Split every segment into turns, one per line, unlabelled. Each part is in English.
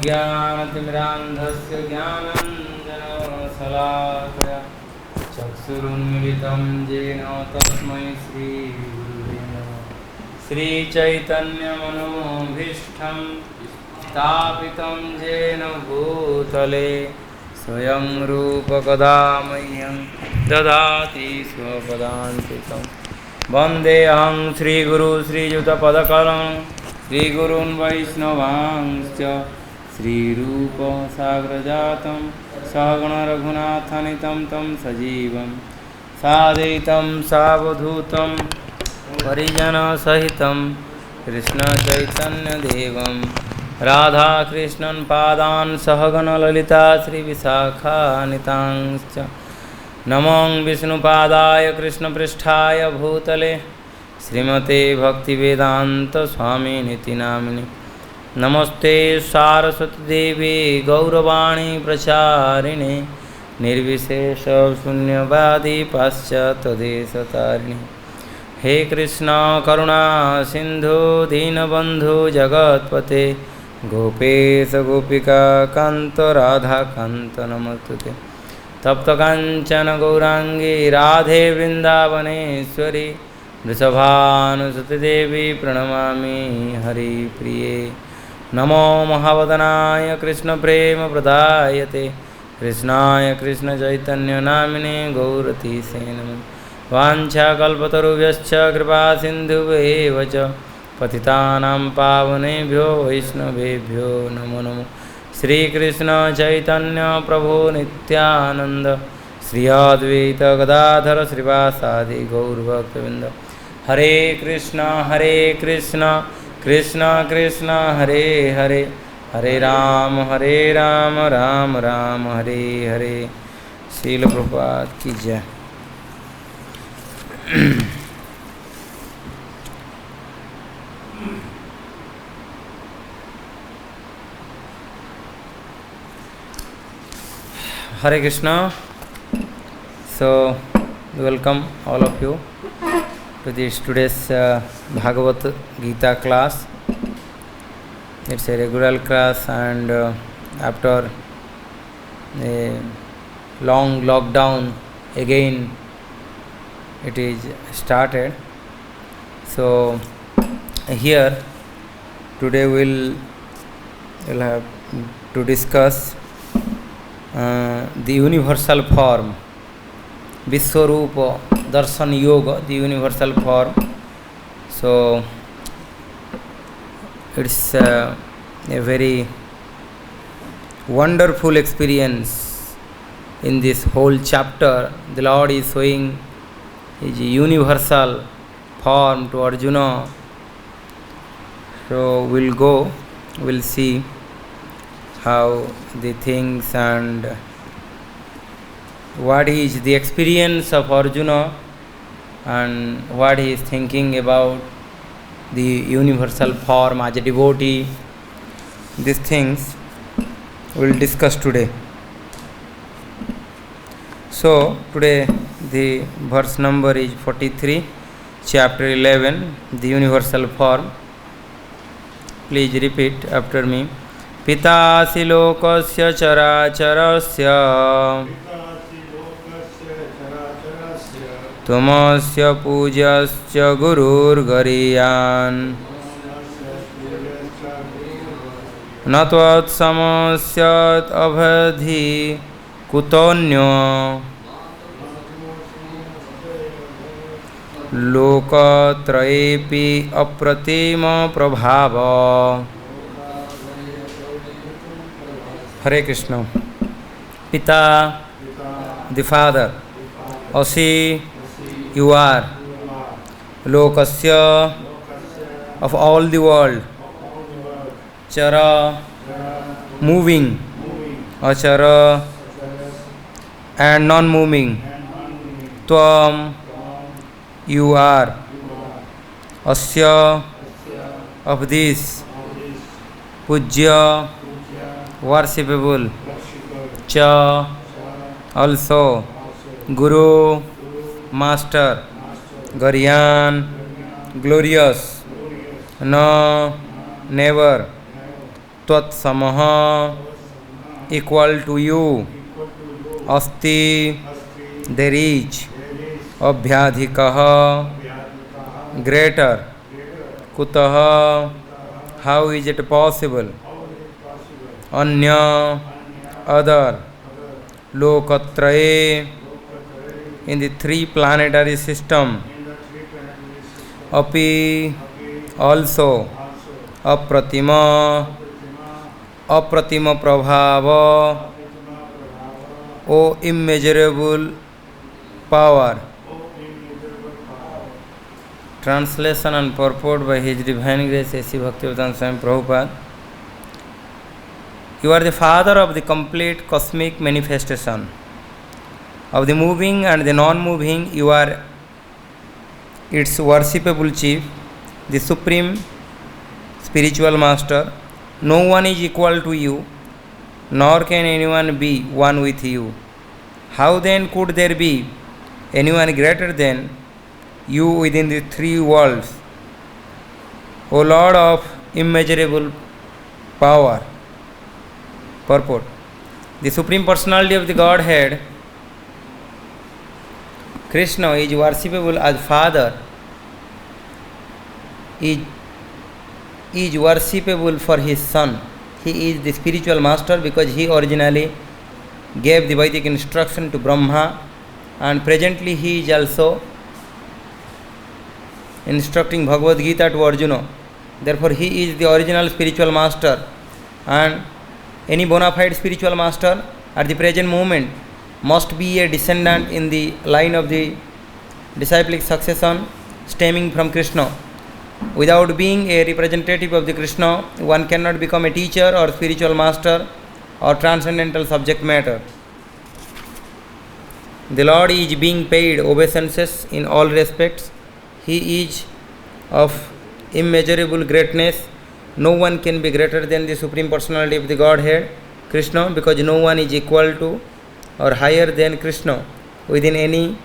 अज्ञानतिमिरान्धस्य ज्ञानञ्जनशलाकया चक्षुरुन्मिलितं येन तस्मै श्रीगुरुवे नमः। श्रीचैतन्यमनोभीष्टं स्थापितं येन भूतले स्वयं रूपकदा मह्यं ददाति स्वपदान्तिकं। वन्देऽहं श्रीगुरु श्रीयुतपदकमलं श्रीगुरून् वैष्णवांश्च श्रीरूपसाग्रजातं सहगणरघुनाथान्वितं तं सजीवं साद्वैतं सावधूतं परिजनसहितं कृष्णचैतन्यदेवं राधाकृष्णन् पादान् सहगणललिता श्रीविशाखान्वितांश्च नमो विष्णुपादाय कृष्णपृष्ठाय भूतले श्रीमते भक्तिवेदान्तस्वामिनिति नामिने। नमस्ते सारस्वतीदेवी गौरवाणी प्रचारिणे निर्विशेषशून्यवादी पाश्चात्यदेशतारिणे। हे कृष्ण करुणा सिंधु दीनबंधु जगत्पते गोपेश गोपिका कांत राधा कांत नमस्तुते। तप्त कांचन गौरांगी राधे वृंदावनेश्वरी वृषभानुसुते देवी प्रणमामि हरिप्रिये। नमो महावदनाय कृष्ण प्रेम प्रदायते कृष्णाय कृष्ण चैतन्य नामिने गौरतीसे नमः। वाञ्छाकल्पतरुभ्यश्च कृपा सिन्धुभ्येव च पतितानां पावनेभ्यो वैष्णवेभ्यो नमो नमः। श्रीकृष्ण चैतन्य प्रभु नित्यानंद श्री अद्वैत गदाधर श्रीवासादि गौरभक्तवृंद। हरे कृष्ण कृष्ण कृष्ण हरे हरे हरे राम राम राम हरे हरे। श्रील प्रभुपाद की जय। Hare Krishna. So welcome all of you to this today's Bhagavad Gita class. It's a regular class, and after a long lockdown again it is started. So here today we'll have to discuss the universal form, Vishwarupa Darshan Yoga, the universal form. So it's a very wonderful experience. In this whole chapter, the Lord is showing His universal form to Arjuna. So we'll see how the things and what is the experience of Arjuna and what he is thinking about the universal form as a devotee. These things we will discuss today. So today the verse number is 43, chapter 11, the universal form. Please repeat after me. पितासि लोकस्य चराचरस्य त्वमस्य पूज्यश्च गुरुर्गरीयान् न त्वत्समस्यत् अवधि कुतोऽन्यो लोकत्रयेऽपि अप्रतिम प्रभाव। Hare Krishna. Pita, the Father. Asi, you are. Lokasya, of all the world. Chara, moving. Achara, and non-moving. Tvam, you are. Asya, of this. Pujya, worshipable. Cha, also. Guru, master. Garyan, glorious. No, never. त्वत्समः equal to you asti there is abhyadhikah greater kutah how is it possible anya other lokatraye in the three planetary system api also apratima prabhava o immeasurable power. Translation and purport by His Divine Grace A.C. Bhaktivedanta Swami Prabhupada. You are the Father of the complete cosmic manifestation. Of the moving and the non-moving, you are its worshipable chief, the supreme spiritual master. No one is equal to you, nor can anyone be one with you. How then could there be anyone greater than you within the three worlds? O Lord of immeasurable power. Purport. The Supreme Personality of the Godhead, Krishna, is worshipable as Father, is worshipable for his Son. He is the spiritual master because he originally gave the Vedic instruction to Brahma, and presently he is also instructing Bhagavad Gita to Arjuna. Therefore he is the original spiritual master, and any bona fide spiritual master at the present moment must be a descendant in the line of the disciplic succession stemming from Krishna. Without being a representative of the Krishna, one cannot become a teacher or spiritual master or transcendental subject matter. The Lord is being paid obeisances in all respects. He is of immeasurable greatness. No one can be greater than the Supreme Personality of the Godhead, Krishna, because no one is equal to or higher than Krishna within any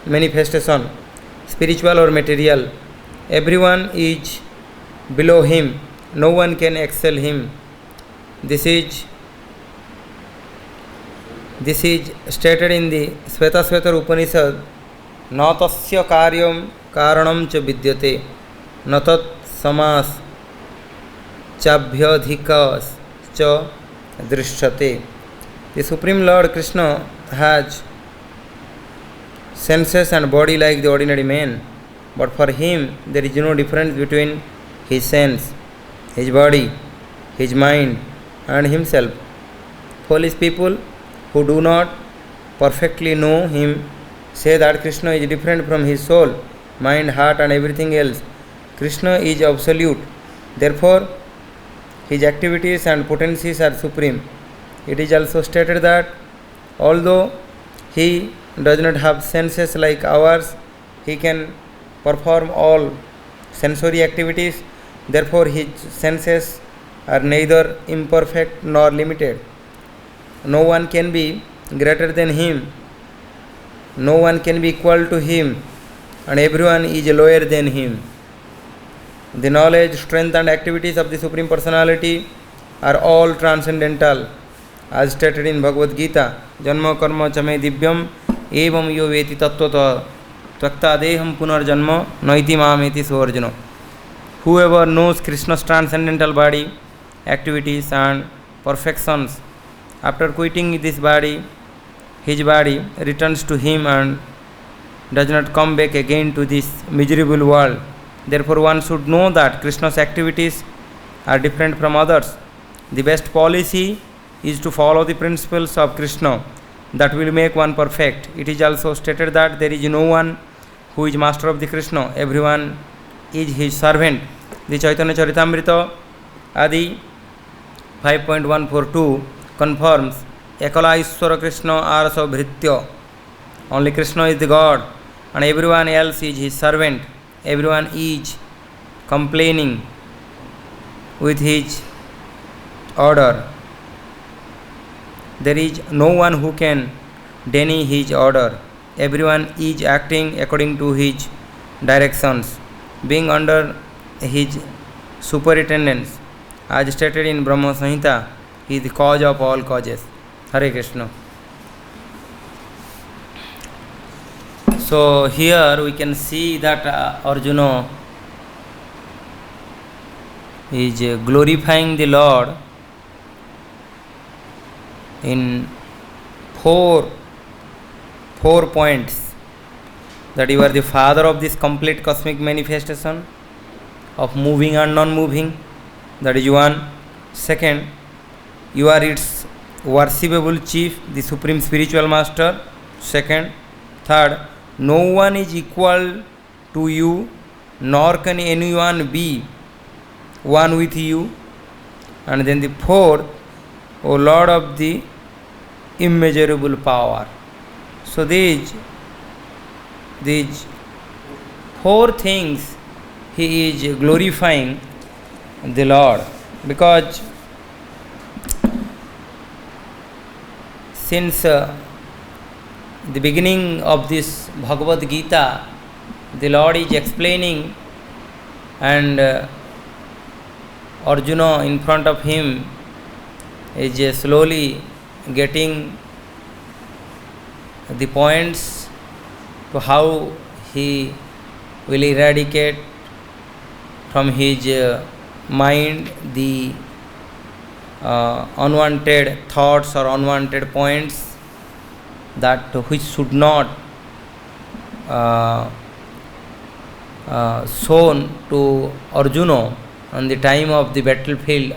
manifestation, spiritual or material. Everyone is below him. No one can excel him. This is stated in the Svetasvetar Upanishad. Na tasya karyam karanam cha vidyate na tat samas chabhyadhikas cha drishyate. The Supreme Lord Krishna has senses and body like the ordinary man, but for him there is no difference between his sense, his body, his mind and himself. Foolish people who do not perfectly know him say that Krishna is different from his soul, mind, heart and everything else. Krishna is absolute. Therefore, his activities and potencies are supreme. It is also stated that although he does not have senses like ours, he can perform all sensory activities. Therefore, his senses are neither imperfect nor limited. No one can be greater than him. No one can be equal to him, and everyone is lower than him. The knowledge, strength and activities of the Supreme Personality are all transcendental, as stated in Bhagavad Gita. Janma karma chame divyam evam yo veti tattvata tvakta deham punarjanma naiti mameti suarjuna. Whoever knows Krishna's transcendental body, activities and perfections, after quitting this body, his body returns to him and does not come back again to this miserable world. Therefore, one should know that Krishna's activities are different from others. The best policy is to follow the principles of Krishna. That will make one perfect. It is also stated that there is no one who is master of the Krishna. Everyone is his servant. The Chaitanya Charitamrita Adi 5.142 confirms Ekala Ishwara Krishna Arasa Bhritya. Only Krishna is the God and everyone else is his servant. Everyone is complaining with his order. There is no one who can deny his order. Everyone is acting according to his directions, being under his superintendence. as stated in Brahma Samhita, he is the cause of all causes. Hare Krishna. So here we can see that Arjuna is glorifying the Lord in four points. That you are the father of this complete cosmic manifestation of moving and non-moving. That is one. Second, you are its worshipable chief, the supreme spiritual master. Second. Third, no one is equal to you, nor can anyone be one with you. And then the fourth, O Lord of the immeasurable power. So these four things he is glorifying the Lord, because since the beginning of this Bhagavad Gita, the Lord is explaining, and Arjuna in front of him is slowly getting the points to how he will eradicate from his mind the unwanted thoughts or unwanted points that which should not shown to Arjuna on the time of the battlefield.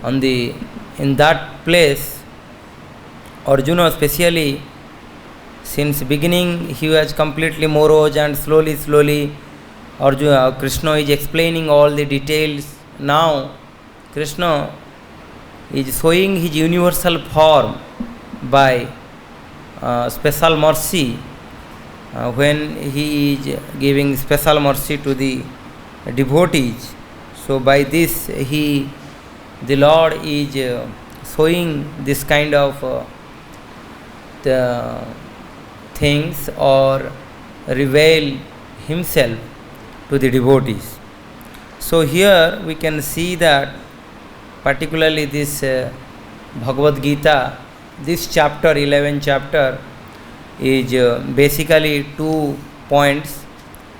In that place, Arjuna especially, since beginning he was completely morose, and slowly Krishna is explaining all the details. Now Krishna is showing his universal form by special mercy, when he is giving special mercy to the devotees. So by this the Lord is showing this kind of the things, or reveal himself to the devotees. So here we can see that particularly this Bhagavad Gita, this chapter, 11th chapter, is basically 2 points,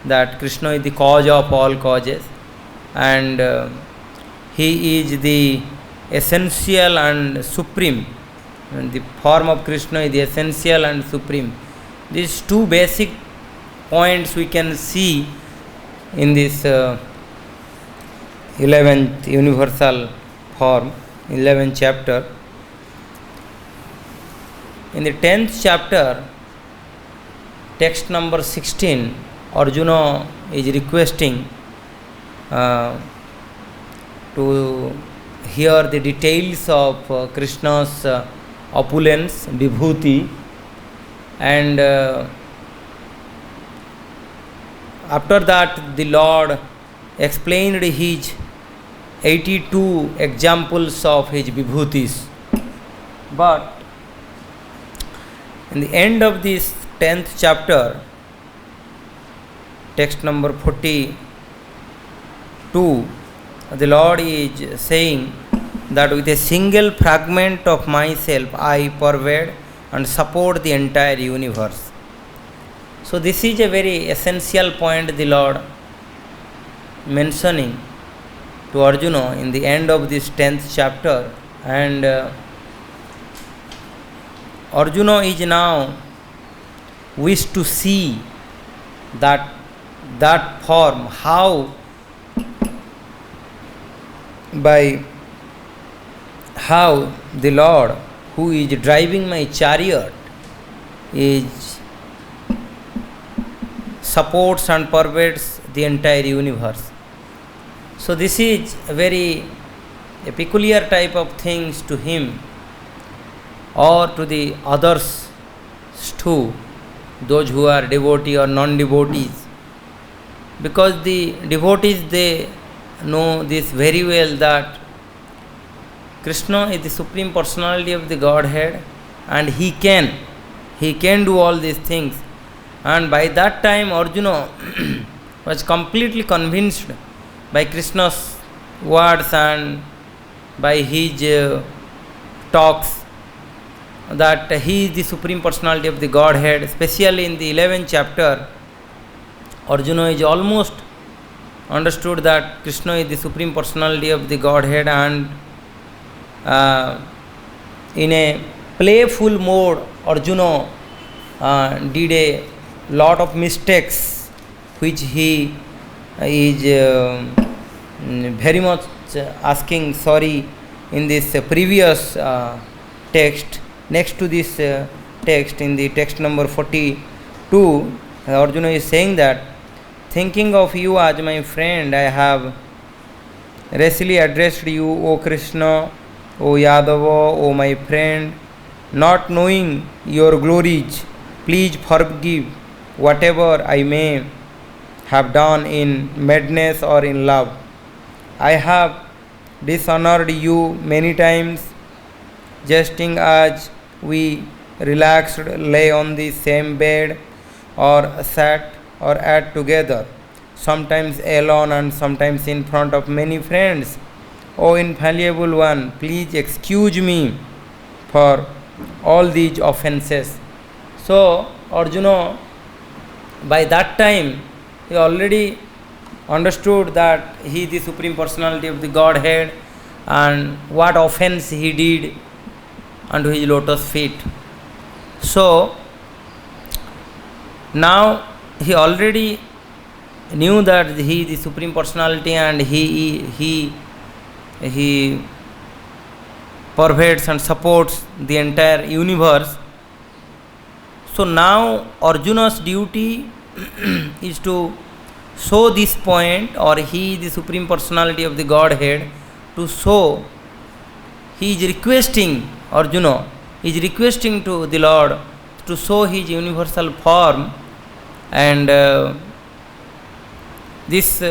that Krishna is the cause of all causes, and he is the essential and supreme, and the form of Krishna is the essential and supreme. These 2 basic points we can see in this 11th universal form, 11th chapter. In the 10th chapter, text number 16, Arjuna is requesting to hear the details of Krishna's opulence, vibhuti, and after that the Lord explained his 82 examples of his vibhutis. But in the end of this 10th chapter, text number 42, the Lord is saying that with a single fragment of myself I pervade and support the entire universe. So this is a very essential point the Lord mentioning to Arjuna in the end of this 10th chapter, and Arjuna is now wish to see that form, how the Lord who is driving my chariot is supports and pervades the entire universe. So this is a peculiar type of things to him, or to the others too, those who are devotee or non-devotees, because the devotees, they know this very well, that Krishna is the supreme personality of the Godhead, and he can do all these things. And by that time Arjuna was completely convinced by Krishna's words and by his talks that he is the Supreme Personality of the Godhead. Especially in the 11th chapter, Arjuna is almost understood that Krishna is the Supreme Personality of the Godhead, and in a playful mode, Arjuna did a lot of mistakes which he is very much asking sorry in this previous text. Next to this text, in the text number 42, Arjuna is saying that, thinking of you as my friend, I have rashly addressed you, O Krishna, O Yadava, O my friend, not knowing your glories. Please forgive whatever I may have done in madness or in love. I have dishonored you many times, jesting as we relaxed lay on the same bed or sat or ate together, sometimes alone and sometimes in front of many friends. O infallible one, please excuse me for all these offenses. So Arjuna, by that time, he already understood that he is the Supreme Personality of the Godhead and what offense he did unto his lotus feet. So now he already knew that he is the Supreme Personality and he pervades and supports the entire universe. So now Arjuna's duty is to show this point, or he is the Supreme Personality of the Godhead, to show. He is requesting, Arjuna is requesting to the Lord to show his universal form, and this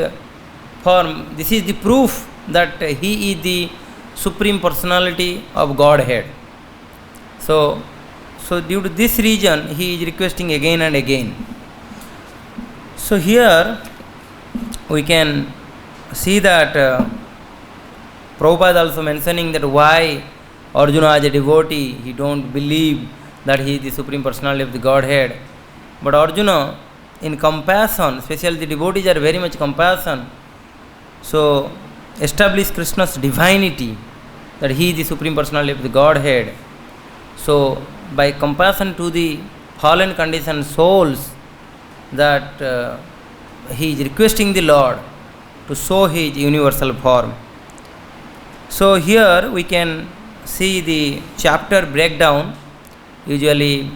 form, this is the proof that he is the Supreme Personality of Godhead. So due to this reason, he is requesting again and again. So here we can see that Prabhupada also mentioning that why Arjuna as a devotee, he don't believe that he is the Supreme Personality of the Godhead. But Arjuna, in compassion, especially the devotees are very much compassion, so establish Krishna's divinity, that he is the Supreme Personality of the Godhead. So by compassion to the fallen conditioned souls, that he is requesting the Lord to show his universal form. So here we can see the chapter breakdown. Usually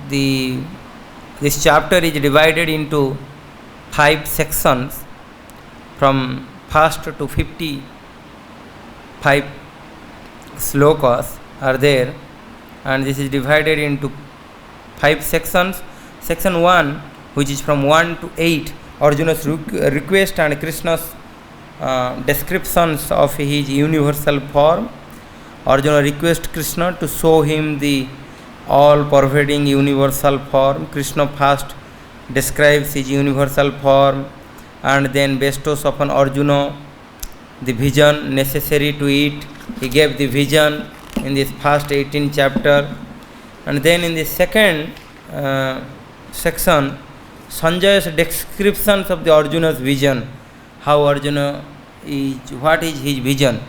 this chapter is divided into 5 sections, from first to 55 slokas are there, and this is divided into 5 sections. Section 1, which is from 1 to 8, Arjuna's request and Krishna's descriptions of his universal form. Arjuna requests Krishna to show him the all-pervading universal form. Krishna first describes his universal form and then bestows upon Arjuna the vision necessary to it. He gave the vision in this first 18th chapter. And then in the second section, Sanjaya's descriptions of the Arjuna's vision. How Arjuna is, what is his vision?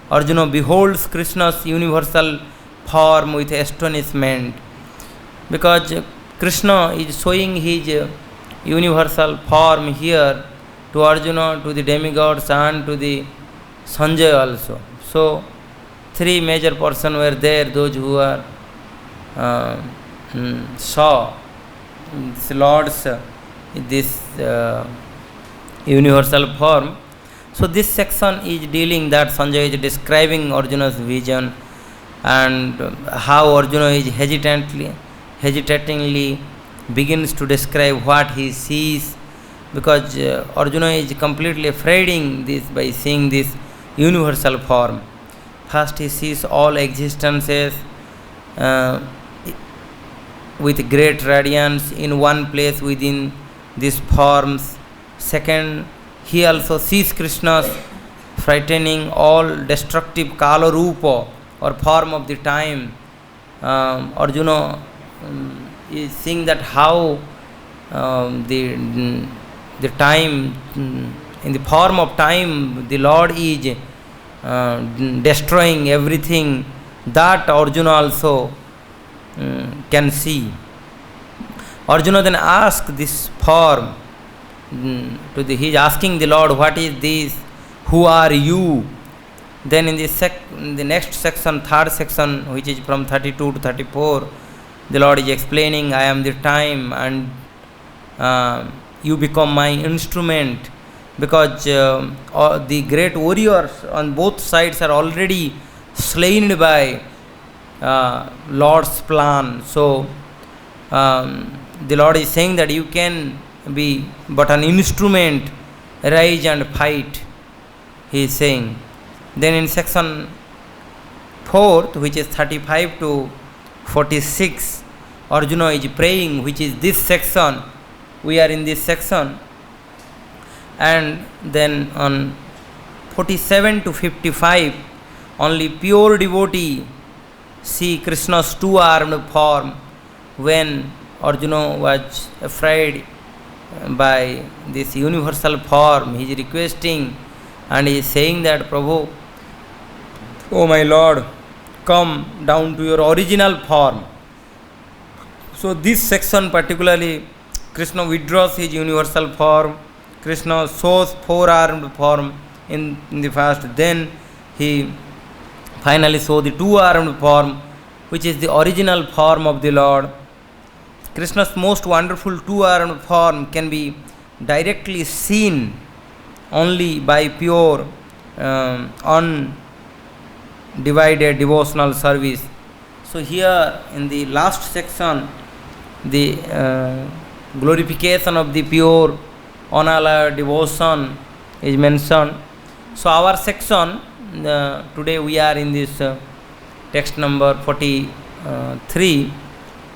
Arjuna beholds Krishna's universal form with astonishment, because Krishna is showing his universal form here to Arjuna, to the demigods, and to the Sanjaya also. So 3 major persons were there, those who are saw this Lord's this universal form. So this section is dealing that Sanjaya is describing Arjuna's vision, and how Arjuna is hesitatingly begins to describe what he sees, because Arjuna is completely afraiding this by seeing this universal form. First he sees all existences with great radiance in one place within these forms. Second, he also sees Krishna's frightening all destructive Kala Rupa or form of the time. Arjuna is seeing that how the time, in the form of time, the Lord is destroying everything. That Arjuna also can see. Arjuna then asks this form he is asking the Lord, what is this? Who are you? Then in the next section, third section, which is from 32 to 34, the Lord is explaining, I am the time and you become my instrument, because the great warriors on both sides are already slain by Lord's plan. So the Lord is saying that you can be but an instrument, rise and fight, he is saying. Then in section 4th, which is 35 to 46, Arjuna is praying, which is this section. We are in this section. And then on 47 to 55, only pure devotee see Krishna's two-armed form. When Arjuna was afraid by this universal form, he is requesting and he is saying that, Prabhu, oh my Lord, come down to your original form. So this section particularly, Krishna withdraws his universal form. Krishna shows four-armed form in the first. Then he finally shows the two-armed form, which is the original form of the Lord. Krishna's most wonderful two-armed form can be directly seen only by pure, undivided devotional service. So here in the last section, the glorification of the pure unalloyed devotion is mentioned. So our section, today we are in this text number 43.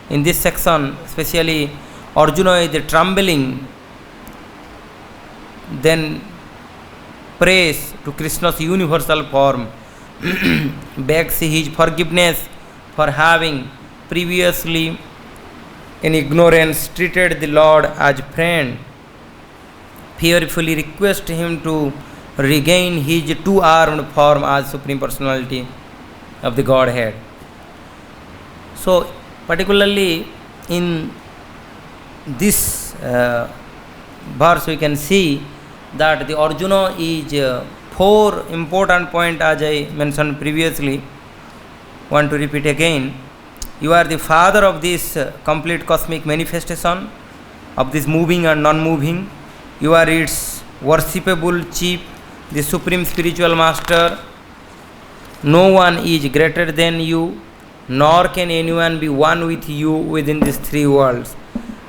In this section, especially Arjuna is trembling, then prays to Krishna's universal form, begs his forgiveness for having previously in ignorance treated the Lord as friend, fearfully requests him to regain his two-armed form as Supreme Personality of the Godhead. So particularly in this verse we can see that the Arjuna is four important points, as I mentioned previously. Want to repeat again. You are the father of this complete cosmic manifestation, of this moving and non-moving. You are its worshipable chief, the supreme spiritual master. No one is greater than you, nor can anyone be one with you within these three worlds.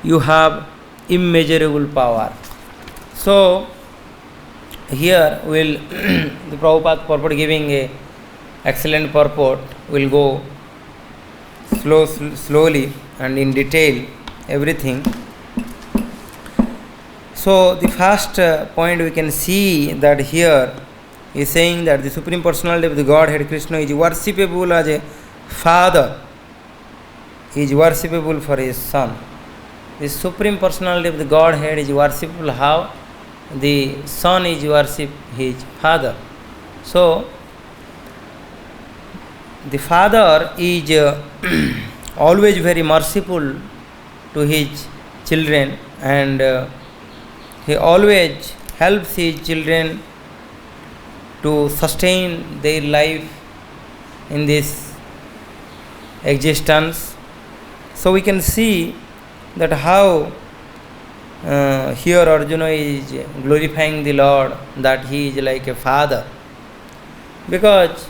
You have immeasurable power. So here will the Prabhupada purport giving a excellent purport. Will go slowly and in detail everything. So the first point we can see that here is saying that the Supreme Personality of the Godhead Krishna is worshipable as a father. He is worshipable for his son. The Supreme Personality of the Godhead is worshipable how? The son is worship his father. So the father is always very merciful to his children, and he always helps his children to sustain their life in this existence. So we can see that how here Arjuna is glorifying the Lord, that he is like a father. Because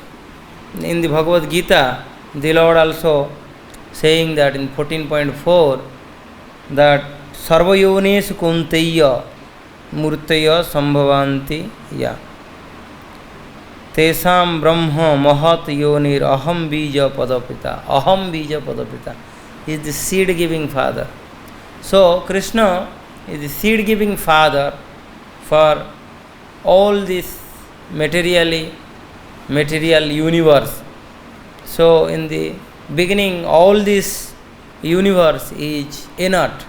in the Bhagavad Gita, the Lord also saying that in 14.4 that Sarvayonesu Kunteya Murtaya Sambhavanti Ya Tesam Brahma Mahat Yonir Aham Bija Padapita. Aham Bija Padapita is the seed giving father. So Krishna is the seed giving father for all these material universe. So in the beginning all this universe is inert.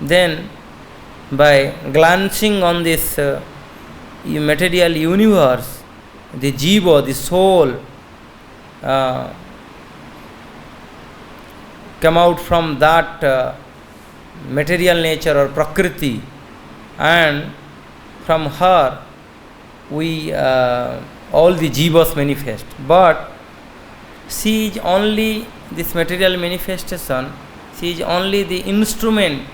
Then by glancing on this material universe, the jiva, the soul, come out from that material nature or prakriti, and from her we all the jivas manifest. But she is only this material manifestation, she is only the instrument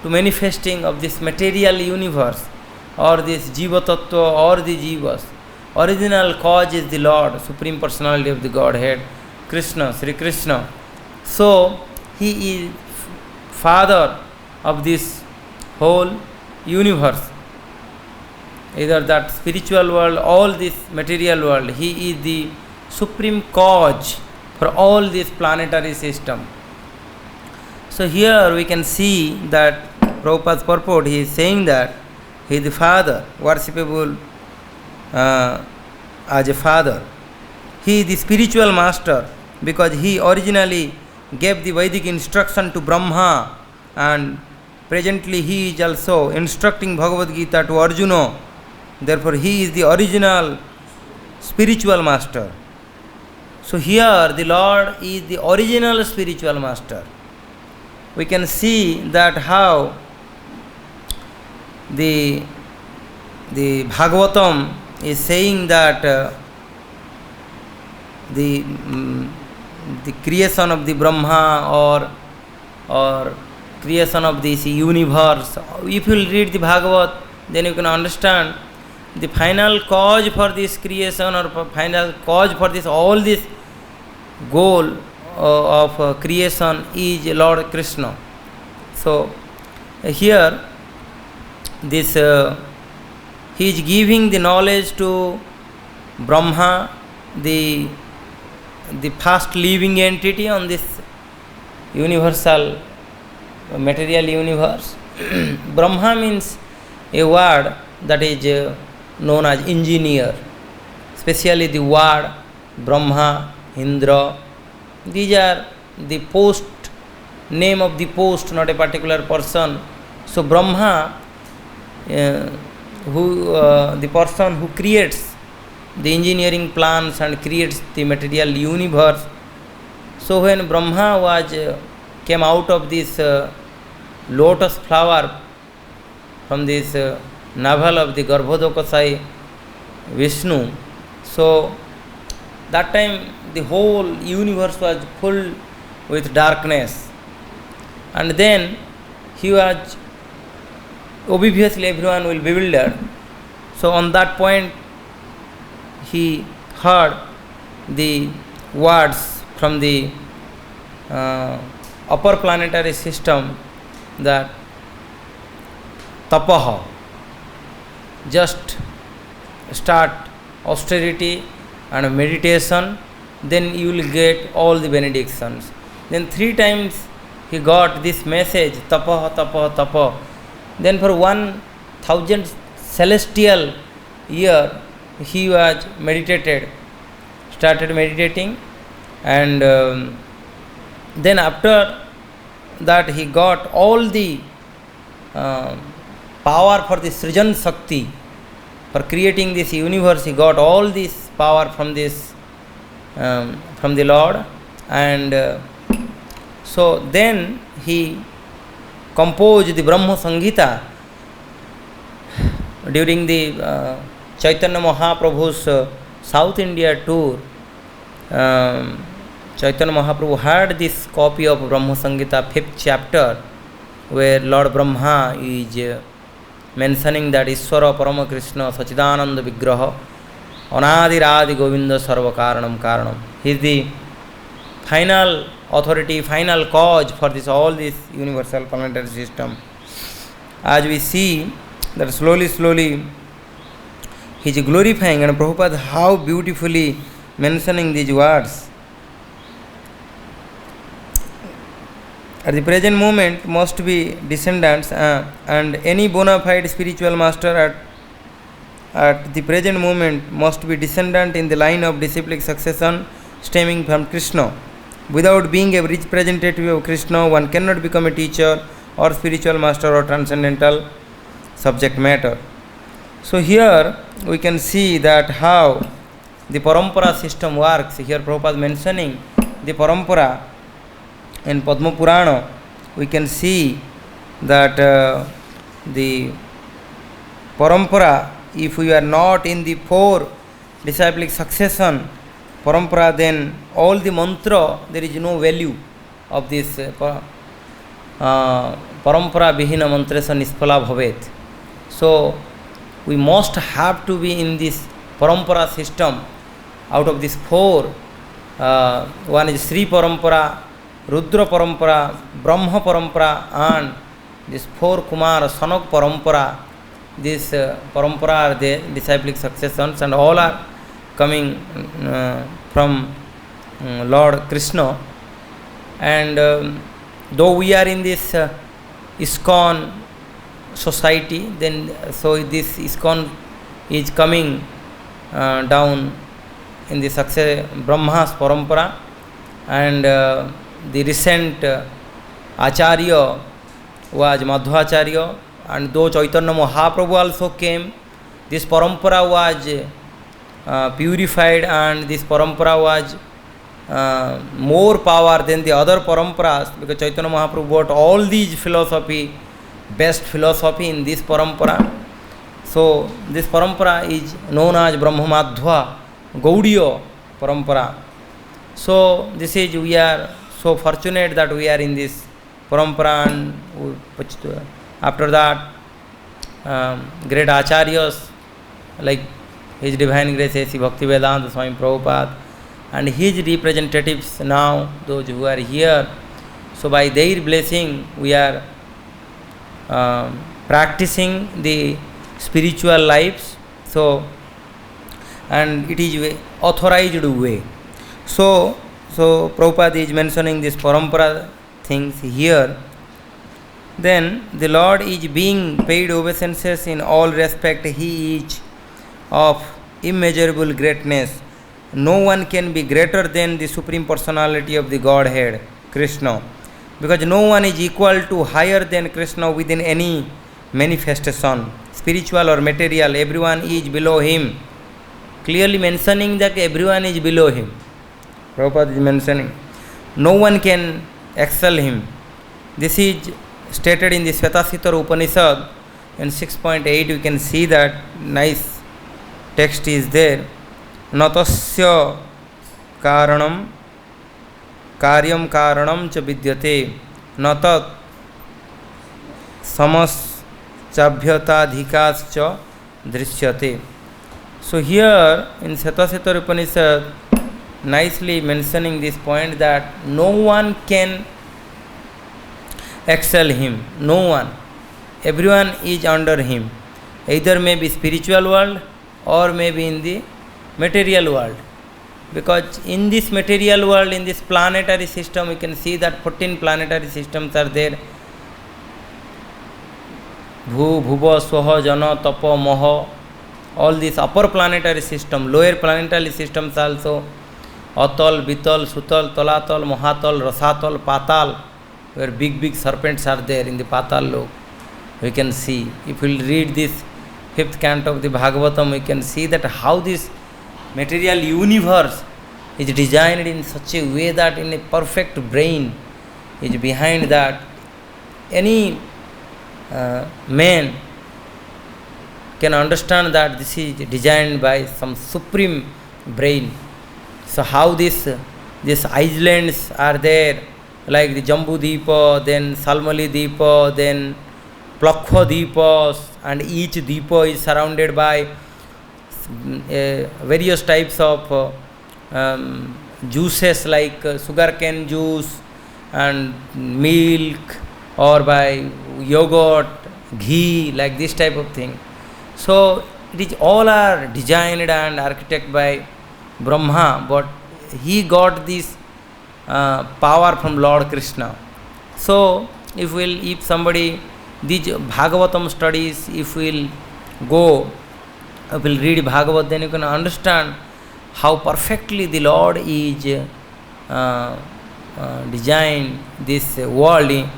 to manifesting of this material universe, or this jiva tattva, or the jivas. Original cause is the Lord, Supreme Personality of the Godhead, Krishna, Sri Krishna. So he is father of this whole universe, either that spiritual world, all this material world. He is the supreme cause for all this planetary system. So here we can see that Prabhupada's purport, he is saying that he is the father, worshipable as a father. He is the spiritual master because he originally gave the Vedic instruction to Brahma, and presently he is also instructing Bhagavad Gita to Arjuna. Therefore he is the original spiritual master. So here the Lord is the original spiritual master. We can see that how the Bhagavatam is saying that the creation of the Brahma or creation of this universe. If you will read the Bhagavad, then you can understand the final cause for this creation, or final cause for this all this goal of creation is Lord Krishna. So here this he is giving the knowledge to Brahma, the first living entity on this universal material universe. Brahma means a word that is known as engineer, especially the word Brahma, Indra. These are the post, name of the post, not a particular person. So Brahma, the person who creates the engineering plans and creates the material universe. So when Brahma came out of this lotus flower from this navel of the Garbhodakasai Vishnu, so that time the whole universe was full with darkness, and then he was, obviously everyone will be bewildered. So on that point he heard the words from the upper planetary system that tapaha, just start austerity and meditation, then you will get all the benedictions. Then 3 times he got this message, tapaha, tapaha, tapaha. Then for 1000 celestial year he was started meditating, and then after that he got all the power for the Srijan Shakti, for creating this universe. He got all this power from this from the Lord, and so then he composed the Brahma Samhita during the Chaitanya Mahaprabhu's South India tour. Chaitanya Mahaprabhu had this copy of Brahma Samhita, 5th chapter, where Lord Brahma is mentioning that Ishvara Parama Krishna Sachidananda Vigraha Anadiradi Govinda Sarva Karanam Karanam. He is the final authority, final cause for this all this universal planetary system. As we see that slowly he is glorifying, and Prabhupada how beautifully mentioning these words. At the present moment must be descendants and any bona fide spiritual master at the present moment must be descendant in the line of disciplic succession stemming from Krishna. Without being a representative of Krishna, one cannot become a teacher or spiritual master or transcendental subject matter. So here we can see that how the parampara system works. Here Prabhupada mentioning the parampara in Padma Purana. We can see that the parampara, if we are not in the four disciplic succession parampara, then all the mantra, there is no value of this parampara vihina mantresa nisphala bhavet. So we must have to be in this parampara system. Out of these four, one is Sri parampara, Rudra parampara, Brahma parampara, and this four Kumara Sanak parampara. This parampara are the disciplic successions, and all are coming from Lord Krishna. And though we are in this ISKCON society, then so this ISKCON is coming down in the success Brahma's parampara, and the recent Acharya was Madhvacharya, and though Chaitanya Mahaprabhu also came, this parampara was purified, and this parampara was more power than the other paramparas, because Chaitanya Mahaprabhu got all these philosophy, best philosophy in this parampara. So this parampara is known as Brahma Madhva Gaudiya parampara. So this is, we are so fortunate that we are in this parampara, and after that great acharyas like His Divine Grace A.C. Bhaktivedanta Swami Prabhupada and his representatives now, those who are here. So by their blessing we are practicing the spiritual lives. So, and it is authorized way. So Prabhupada is mentioning this parampara things here. Then the Lord is being paid obeisances in all respect. He is of immeasurable greatness. No one can be greater than the Supreme Personality of the Godhead, Krishna, because no one is equal to higher than Krishna within any manifestation, spiritual or material. Everyone is below him. Clearly mentioning that everyone is below him. Prabhupada is mentioning no one can excel him. This is stated in the Svetasvatara Upanishad in 6.8. You can see that nice text is there. Natasya karanam karyam karanam cha vidyate natat samas chabhyatadhikascha drishyate. So here in Svetasvatara Upanishad nicely mentioning this point that no one can excel him, no one. Everyone is under him. Either may be spiritual world or may be in the material world. Because in this material world, in this planetary system, we can see that 14 planetary systems are there. Bhu, Bhuva, Swaha, Jana, Tapa, Moha, all these upper planetary system, lower planetary systems also, Atal, Bital, Sutal, Talatal, Mahatal, Rasatal, Patal, where big serpents are there in the Patal Lok. We can see, if we read this 5th canto of the Bhagavatam, we can see that how this material universe is designed in such a way that in a perfect brain is behind that. Any man can understand that this is designed by some supreme brain. So how these islands are there, like the Jambu Deepa, then Salmali Deepa, then Plakha Deepas, and each Deepa is surrounded by various types of juices like sugarcane juice and milk, or by yogurt, ghee, like this type of thing. So it is all are designed and architected by Brahma, but he got this power from Lord Krishna. So if somebody, these Bhagavatam studies, if we'll go will read Bhagavad, then you can understand how perfectly the Lord is designed this world,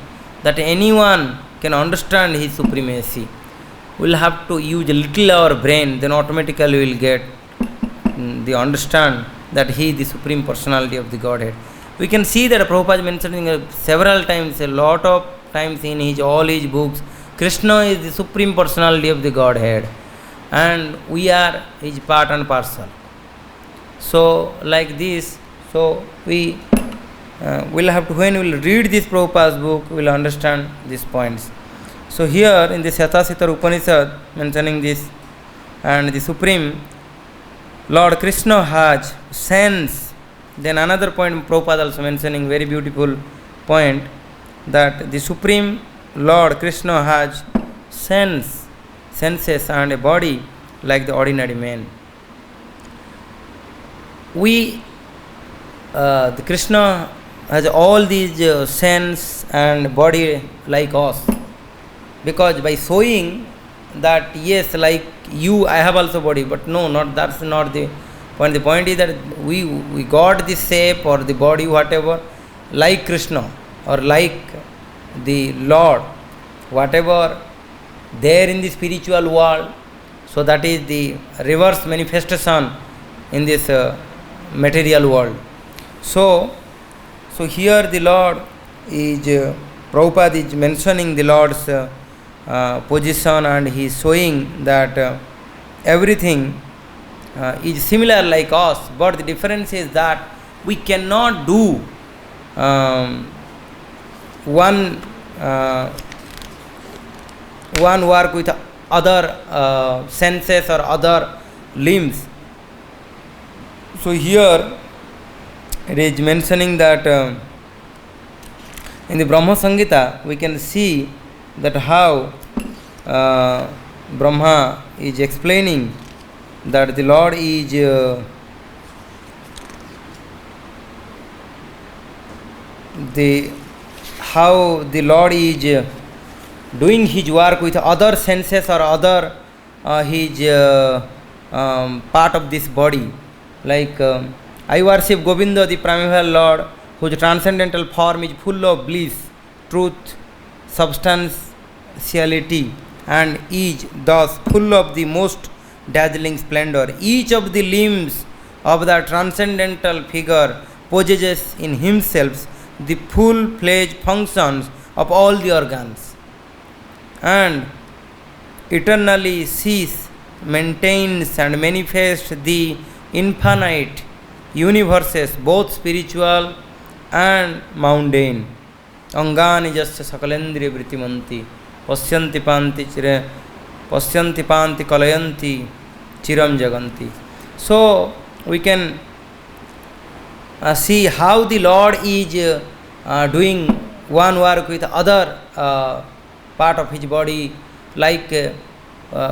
that anyone can understand His supremacy. We will have to use a little our brain, then automatically we will get the understand that He is the Supreme Personality of the Godhead. We can see that Prabhupada is mentioning several times, a lot of times in all his books, Krishna is the Supreme Personality of the Godhead, and we are His part and parcel. So like this, so we will have to, when we will read this Prabhupada's book, we will understand these points. So here in the Shatasita Upanishad mentioning this, and the Supreme Lord Krishna has sense. Then another point Prabhupada also mentioning, very beautiful point, that the Supreme Lord Krishna has senses and a body like the ordinary man. The Krishna has all these sense and body like us, because by showing that yes, like you, I have also body, but no, not that's not the point. The point is that we got the shape or the body, whatever, like Krishna or like the Lord, whatever there in the spiritual world. So that is the reverse manifestation in this material world. So here the Lord is, Prabhupada is mentioning the Lord's position, and he is showing that everything is similar like us, but the difference is that we cannot do one work with other senses or other limbs. So here it is mentioning that in the Brahma Samhita we can see that how Brahma is explaining that the Lord is how the Lord is doing his work with other senses or other his part of this body. Like I worship Govinda, the primeval Lord, whose transcendental form is full of bliss, truth, substantiality, and is thus full of the most dazzling splendor. Each of the limbs of the transcendental figure possesses in himself the full-fledged functions of all the organs, and eternally sees, maintains, and manifests the infinite universes, both spiritual and mundane. Angani jasya sakalendriya vritimmanti pasyanti panti kalayanti chiram jaganti. So we can see how the Lord is doing one work with other part of his body, like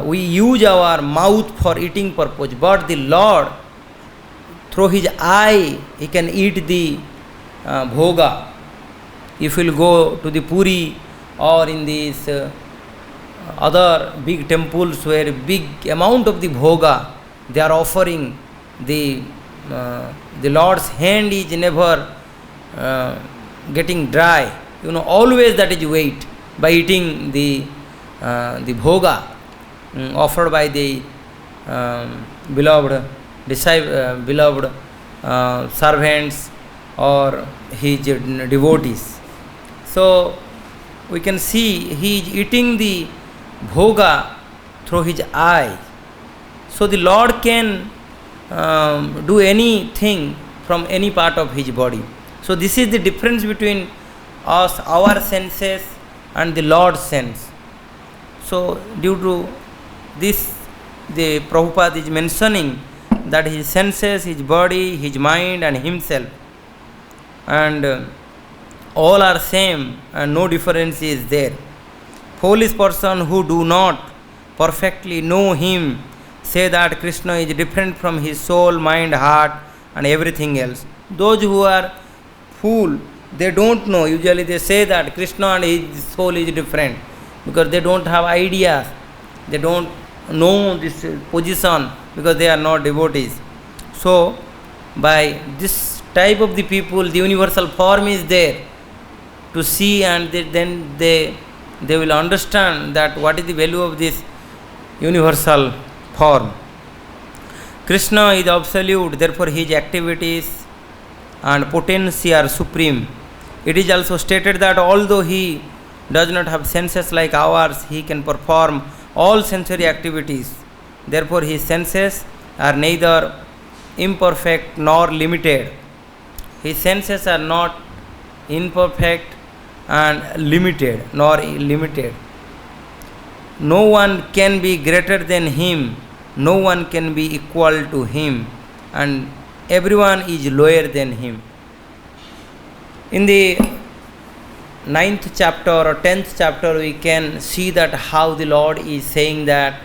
we use our mouth for eating purpose, but the Lord through his eye he can eat the bhoga. If you will go to the Puri or in these other big temples where big amount of the bhoga they are offering, the Lord's hand is never getting dry. Always that is weight by eating the bhoga offered by the beloved servants or his devotees. So we can see he is eating the bhoga through his eye. So the Lord can do anything from any part of his body. So this is the difference between us, our senses, and the Lord's sense. So due to this, the Prabhupada is mentioning that his senses, his body, his mind, and himself, and all are same, and no difference is there. Foolish person who do not perfectly know him say that Krishna is different from his soul, mind, heart, and everything else. Those who are fool, they don't know. Usually they say that Krishna and his soul is different because they don't have ideas. They don't know this position because they are not devotees. So by this type of the people, the universal form is there to see, and then they will understand that what is the value of this universal form. Krishna is absolute, therefore his activities and potency are supreme. It is also stated that although he does not have senses like ours, he can perform all sensory activities. Therefore his senses are neither imperfect nor limited. His senses are not imperfect and limited nor limited. No one can be greater than him, no one can be equal to him, and everyone is lower than him. In the 9th chapter or 10th chapter, we can see that how the Lord is saying that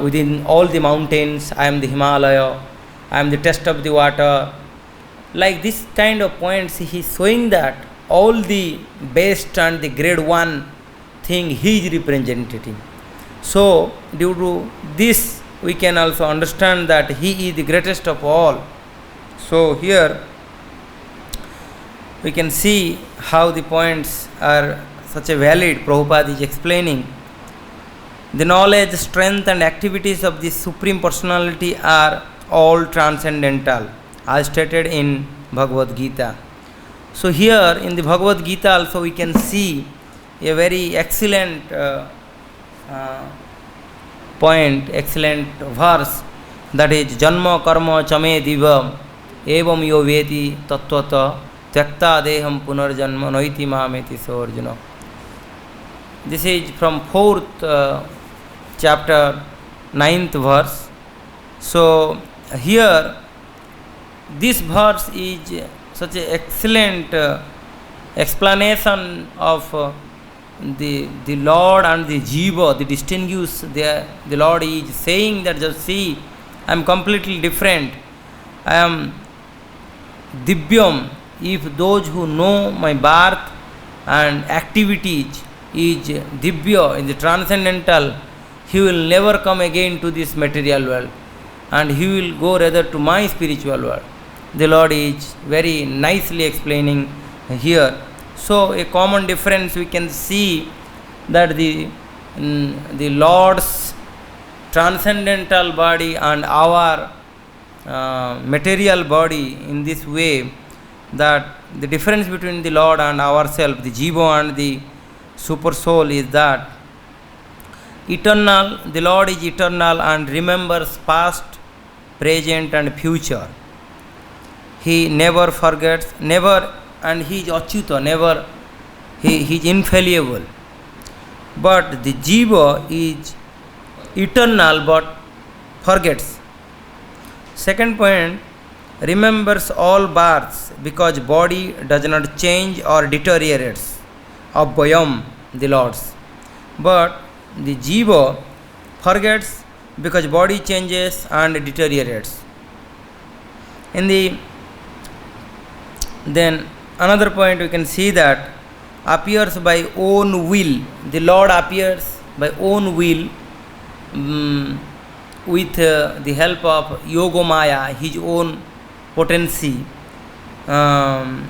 within all the mountains, I am the Himalaya, I am the test of the water. Like this kind of points, he is showing that all the best and the grade 1 thing he is representing. So due to this, we can also understand that he is the greatest of all. So here we can see how the points are such a valid. Prabhupada is explaining. The knowledge, strength and activities of the Supreme Personality are all transcendental, as stated in Bhagavad Gita. So here in the Bhagavad Gita also we can see a very excellent point, excellent verse, that is Janma Karma Chame Diva Evam Yo Veti Tattvata Tyakta Deham Punarjanma Noiti Mameti. So Arjuna, this is from 4th chapter 9th verse. So here this verse is such an excellent explanation of the Lord and the Jiva, the distinguish. The Lord is saying that just see, I am completely different. I am Divyam. If those who know my birth and activities is Divya, in the transcendental, he will never come again to this material world, and he will go rather to my spiritual world. The Lord is very nicely explaining here. So a common difference we can see that the Lord's transcendental body and our material body, in this way, that the difference between the Lord and ourselves, the Jiva and the super soul, is that eternal, the Lord is eternal and remembers past, present and future. He never forgets, never, and he is Achyuta, never, he is infallible. But the Jiva is eternal but forgets. Second point, remembers all births because body does not change or deteriorates. Abhayam, the Lord's. But the Jiva forgets because body changes and deteriorates. Then another point we can see that appears by own will. The Lord appears by own will with the help of Yogamaya, his own potency. But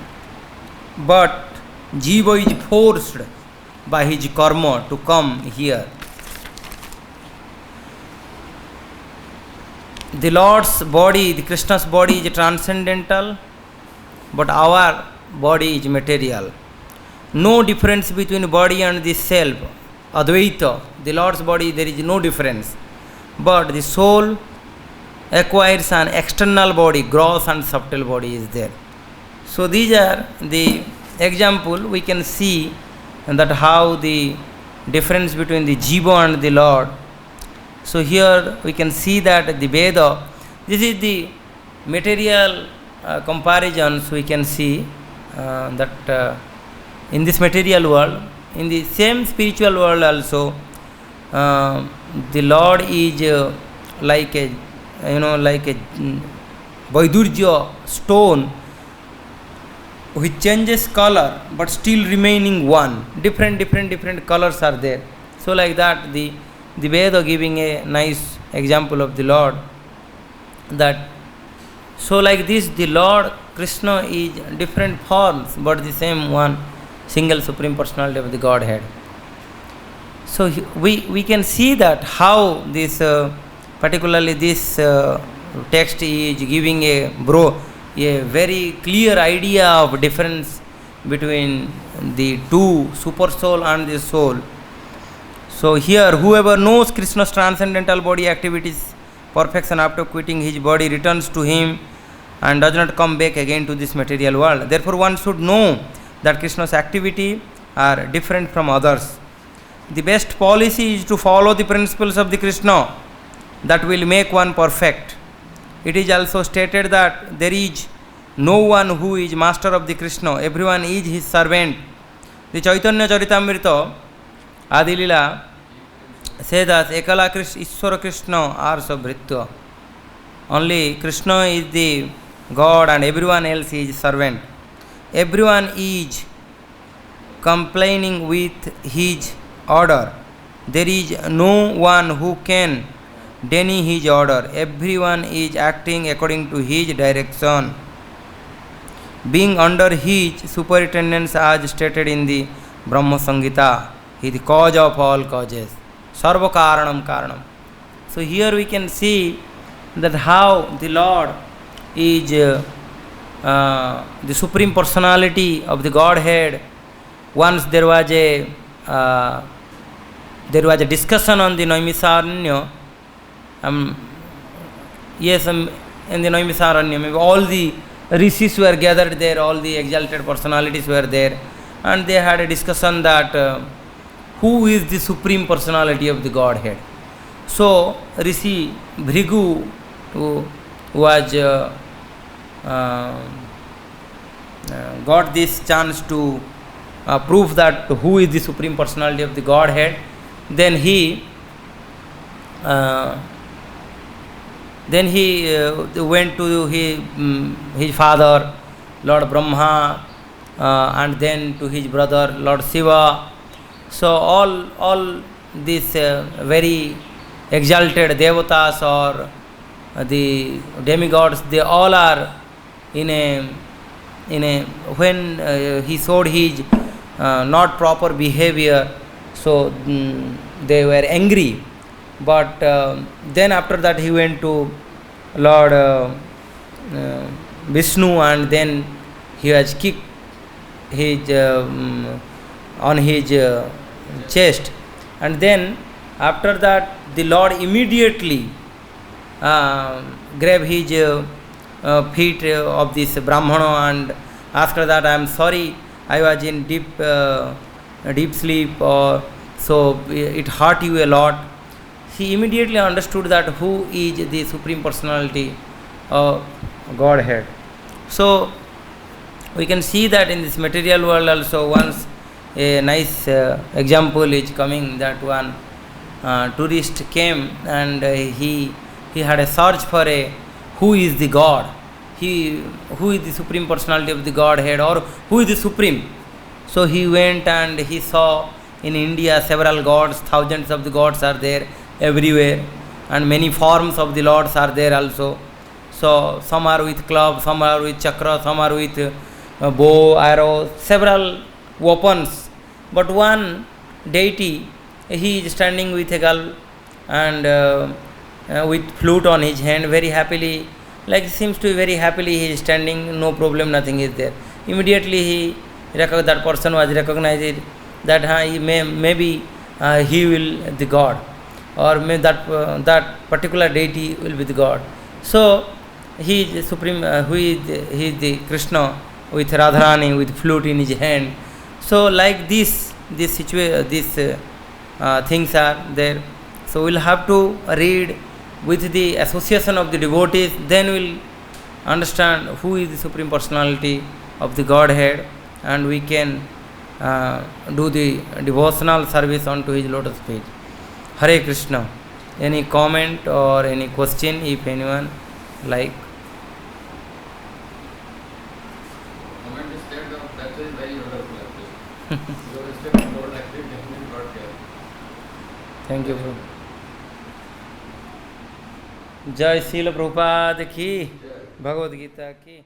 Jiva is forced by his karma to come here. The Lord's body, the Krishna's body is transcendental, but our body is material. No difference between body and the self. Advaita, the Lord's body, there is no difference. But the soul acquires an external body, gross and subtle body is there. So these are the example we can see, and that how the difference between the Jiva and the Lord. So here we can see that the Veda, this is the material comparisons we can see that in this material world, in the same spiritual world also, the Lord is like a Vaidurja stone which changes color but still remaining one. Different colors are there. So like that the the Veda giving a nice example of the Lord, that so like this the Lord Krishna is different forms but the same one single Supreme Personality of the Godhead. So we can see that how this particularly this text is giving a very clear idea of difference between the two super soul and the soul. So here whoever knows Krishna's transcendental body activities perfection after quitting his body returns to him and does not come back again to this material world. Therefore one should know that Krishna's activity are different from others. The best policy is to follow the principles of the Krishna that will make one perfect. It is also stated that there is no one who is master of the Krishna, everyone is his servant. The Chaitanya Charitamrita Adilila says that Ekala Ishwara Krishna Arsa Bhritya. Only Krishna is the God and everyone else is servant. Everyone is complaining with his order. There is no one who can deny his order. Everyone is acting according to his direction, being under his superintendence as stated in the Brahma Samhita. He is the cause of all causes. Sarva Karanam Karanam. So here we can see that how the Lord is the Supreme Personality of the Godhead. Once there was a discussion on the Naimisaranya. In the Naimisaranya, maybe all the rishis were gathered there, all the exalted personalities were there, and they had a discussion that who is the Supreme Personality of the Godhead. So Rishi Bhrigu, who was got this chance to prove that who is the Supreme Personality of the Godhead, then he went to his father, Lord Brahma, and then to his brother, Lord Shiva. So all these very exalted devatas or the demigods, they all are in a when he showed his not proper behavior, so they were angry. But then after that he went to Lord Vishnu, and then he has kicked his on his chest, and then after that the Lord immediately grabbed his feet of this Brahmana and asked that, I am sorry, I was in deep sleep, or so it hurt you a lot. He immediately understood that who is the Supreme Personality of Godhead. So we can see that in this material world also, once a nice example is coming, that one tourist came and he had a search for a who is the God, who is the Supreme Personality of the Godhead, or who is the Supreme. So he went and he saw in India several gods, thousands of the gods are there everywhere, and many forms of the lords are there also. So some are with club, some are with chakra, some are with bow, arrow, several weapons. But one deity, he is standing with a girl and with flute on his hand, very happily, like seems to be very happily he is standing, no problem, nothing is there. Immediately that person was recognized that maybe he will the God, or maybe that particular deity will be the God. So he is the Supreme, he is the Krishna with Radharani with flute in his hand. So like these things are there. So we'll have to read with the association of the devotees, then we'll understand who is the Supreme Personality of the Godhead, and we can do the devotional service onto his lotus feet. Hare Krishna. Any comment or any question, if anyone like?
Comment is that that is very wonderful actually. Your step forward active definitely got care.
Thank you, bro. जय श्रील प्रभुपाद की,
जय।
भगवद गीता की।